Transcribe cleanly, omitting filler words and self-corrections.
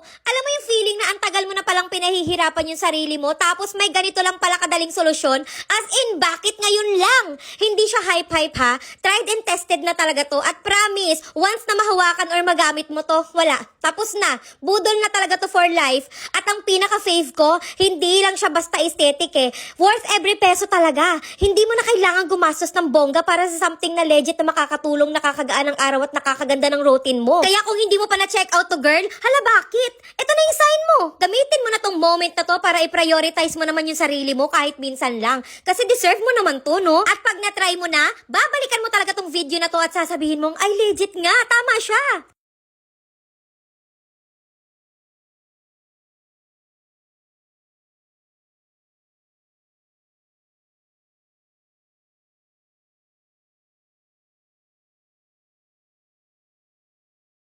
Alam mo yung feeling na ang tagal mo na palang pinahihirapan yung sarili mo, tapos may ganito lang pala kadaling solusyon? As in, bakit ngayon lang? Hindi siya hype-hype ha. Tried and tested na talaga to. At promise, once na mahawakan or magamit mo to, wala. Tapos na. Budol na talaga to for life. At ang pinaka-fave ko, hindi lang siya basta aesthetic eh. Worth every peso talaga. Hindi mo na kailangan gumastos ng bongga para sa something na legit na makakatulong, nakakagaan ng araw at nakakaganda ng routine mo. Kaya kung hindi mo pa na-check out to girl, hala bakit? Ito na yung sign mo. Gamitin mo na tong moment na to para i-prioritize mo naman yung sarili mo kahit minsan lang. Kasi deserve mo naman to, no? At pag na-try mo na, babalikan mo talaga tong video na to at sasabihin mong, ay legit nga, tama siya.